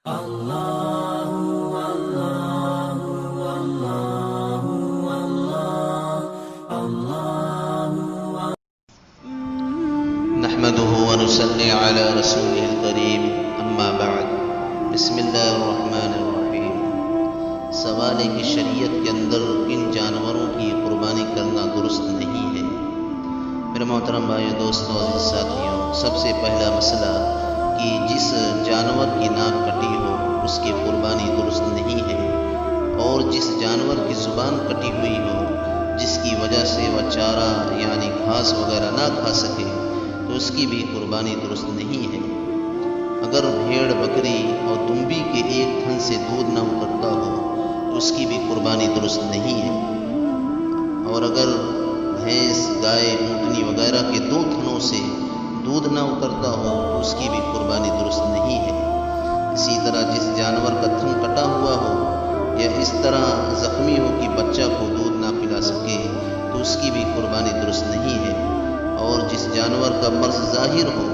نحمده ونصلي على رسوله الكريم اما بعد بسم اللہ الرحمن الرحیم۔ سوال ہے کہ شریعت کے اندر کن جانوروں کی قربانی کرنا درست نہیں ہے۔ میرے محترم بھائیوں، دوستوں، عزیز ساتھیوں، سب سے پہلا مسئلہ کہ جس جانور کی ناک کٹی ہو اس کی قربانی درست نہیں ہے، اور جس جانور کی زبان کٹی ہوئی ہو جس کی وجہ سے وہ چارہ یعنی گھاس وغیرہ نہ کھا سکے تو اس کی بھی قربانی درست نہیں ہے۔ اگر بھیڑ، بکری اور دمبی کے ایک تھن سے دودھ نہ اترتا ہو تو اس کی بھی قربانی درست نہیں ہے، اور اگر بھینس، گائے، اونٹنی وغیرہ کے 2 تھنوں سے دودھ نہ اترتا ہو تو اس کی بھی قربانی درست نہیں ہے۔ اسی طرح جس جانور کا تھن کٹا ہوا ہو یا اس طرح زخمی ہو کہ بچہ کو دودھ نہ پلا سکے تو اس کی بھی قربانی درست نہیں ہے، اور جس جانور کا مرض ظاہر ہو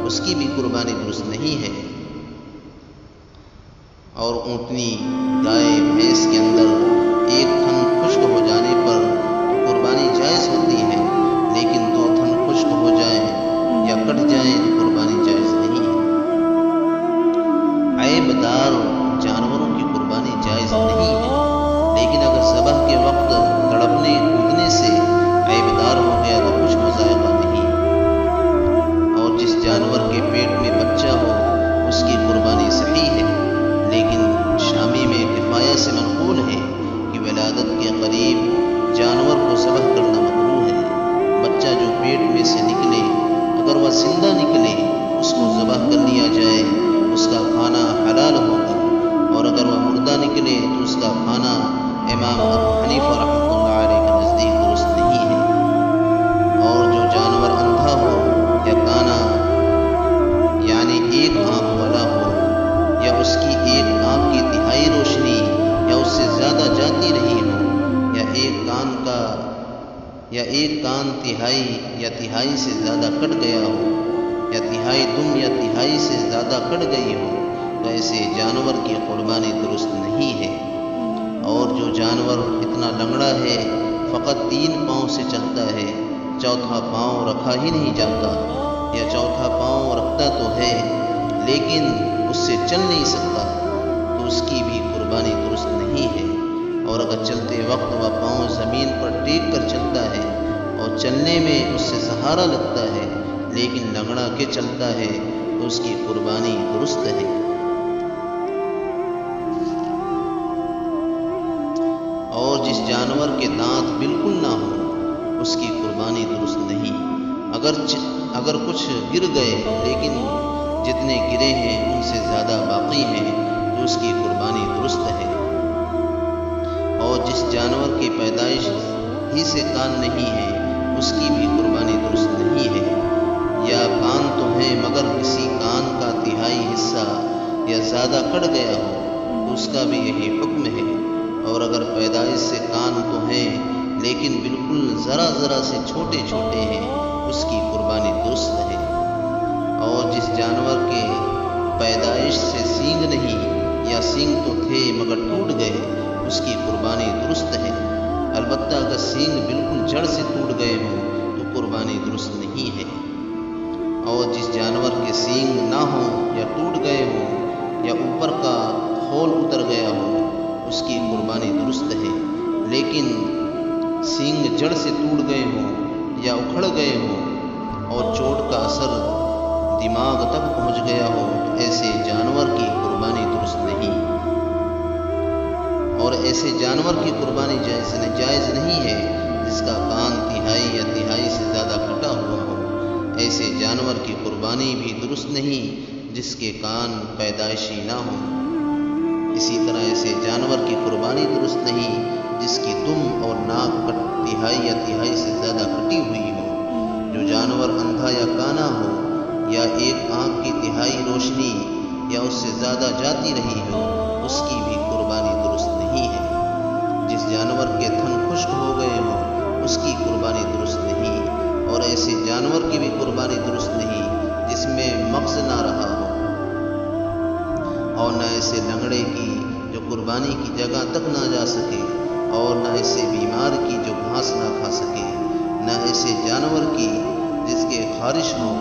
اس کی بھی قربانی درست نہیں ہے۔ اور اونٹنی، گائے، بھینس کے اندر ایک تھن خشک ہو جانے پر قربانی جائز ہوتی ہے، لیکن 2 تھن خشک ہو جائیں یا کٹ جائیں تو قربانی جائز نہیں ہے۔ عیب دار جانوروں کی قربانی جائز نہیں ہے، لیکن اگر ذبح کے وقت تڑپنے کودنے سے عیب دار ہو گیا تو کچھ مذائقہ نہیں۔ اور جس جانور کے پیٹ میں بچہ ہو اس کی قربانی صحیح ہے، لیکن شامی میں کفایہ سے منقول ہے کہ ولادت کے قریب جانور کو ذبح کرنا مکروہ ہے۔ بچہ جو پیٹ میں سے نکلے اگر وہ زندہ نکلے اس کو ذبح کر لیا جائے، اس کا کھانا حلال ہوگا، اور اگر وہ مردہ نکلے تو اس کا کھانا امام ابو حنیفہ رحمۃ اللہ علیہ کے نزدیک درست نہیں ہے۔ اور جو جانور اندھا ہو یا کانا یعنی ایک آنکھ والا ہو، یا اس کی ایک آنکھ کی تہائی روشنی یا اس سے زیادہ جاتی رہی ہو، یا ایک کان تہائی یا تہائی سے زیادہ کٹ گیا ہو، یا تہائی دم یا تہائی سے زیادہ کٹ گئی ہو، تو ایسے جانور کی قربانی درست نہیں ہے۔ اور جو جانور اتنا لنگڑا ہے فقط 3 پاؤں سے چلتا ہے، چوتھا پاؤں رکھا ہی نہیں جاتا، یا چوتھا پاؤں رکھتا تو ہے لیکن اس سے چل نہیں سکتا تو اس کی بھی قربانی درست نہیں ہے۔ اور اگر چلتے وقت وہ پاؤں زمین پر ٹیک کر چلتا ہے اور چلنے میں اس سے سہارا لگتا ہے لیکن لنگڑا کے چلتا ہے تو اس کی قربانی درست ہے۔ اور جس جانور کے دانت بالکل نہ ہو اس کی قربانی درست نہیں۔ اگر کچھ گر گئے لیکن جتنے گرے ہیں ان سے زیادہ باقی ہیں تو اس کی قربانی درست ہے۔ اور جس جانور کی پیدائش ہی سے کان نہیں ہے اس کی بھی قربانی درست نہیں ہے، یا کان تو ہیں مگر کسی کان کا تہائی حصہ یا زیادہ کٹ گیا ہو تو اس کا بھی یہی حکم ہے۔ اور اگر پیدائش سے کان تو ہیں لیکن بالکل ذرا سے چھوٹے ہیں اس کی قربانی درست ہے۔ اور جس جانور کے پیدائش سے سینگ نہیں یا سینگ تو تھے مگر ٹوٹ گئے اس کی قربانی درست ہے، البتہ اگر سینگ بالکل جڑ سے ٹوٹ گئے ہوں تو قربانی درست نہیں ہے۔ اور جس جانور کے سینگ نہ ہوں یا ٹوٹ گئے ہوں یا اوپر کا خول اتر گیا ہو اس کی قربانی درست ہے، لیکن سینگ جڑ سے ٹوٹ گئے ہوں یا اکھڑ گئے ہوں اور چوٹ کا اثر دماغ تک پہنچ گیا ہو تو ایسے جانور کی قربانی درست نہیں۔ اور ایسے جانور کی قربانی جائز نہیں ہے جس کا کان تہائی یا تہائی سے زیادہ کٹا ہوا ہو، ایسے جانور کی قربانی بھی درست نہیں جس کے کان پیدائشی نہ ہوں۔ اسی طرح ایسے جانور کی قربانی درست نہیں جس کی دم اور ناک تہائی یا تہائی سے زیادہ کٹی ہوئی ہو۔ جو جانور اندھا یا کانا ہو، یا ایک آنکھ کی تہائی روشنی یا اس سے زیادہ جاتی رہی ہو اس کی بھی قربانی درست نہیں ہے۔ جس جانور کے تھن خشک ہو گئے ہوں اس کی قربانی درست نہیں، اور ایسے جانور کی بھی قربانی درست نہیں جس میں مغز نہ رہا ہو۔ اور نہ ایسے لنگڑے کی جو قربانی کی جگہ تک نہ جا سکے، اور نہ ایسے بیمار کی جو گھاس نہ کھا سکے، نہ ایسے جانور کی جس کے خارش ہو،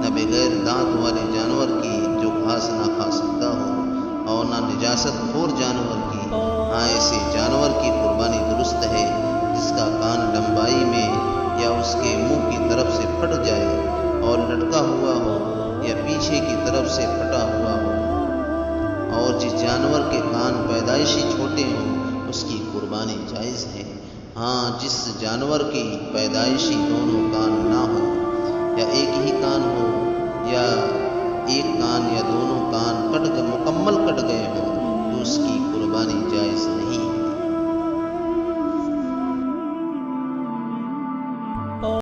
نہ بغیر دانت والے جانور کی جو گھاس نہ کھا سکتا ہو، اور نہ نجاست خور جانور کی۔ ہاں، ایسے جانور کی قربانی درست ہے جس کا کان لمبائی میں یا اس کے منہ کی طرف سے پھٹ جائے اور لٹکا ہوا ہو، یا پیچھے کی طرف سے پھٹا ہوا ہو، اور جس جانور کے کان پیدائشی چھوٹے ہوں اس کی قربانی جائز ہے۔ ہاں، جس جانور کی پیدائشی دونوں کان نہ ہوں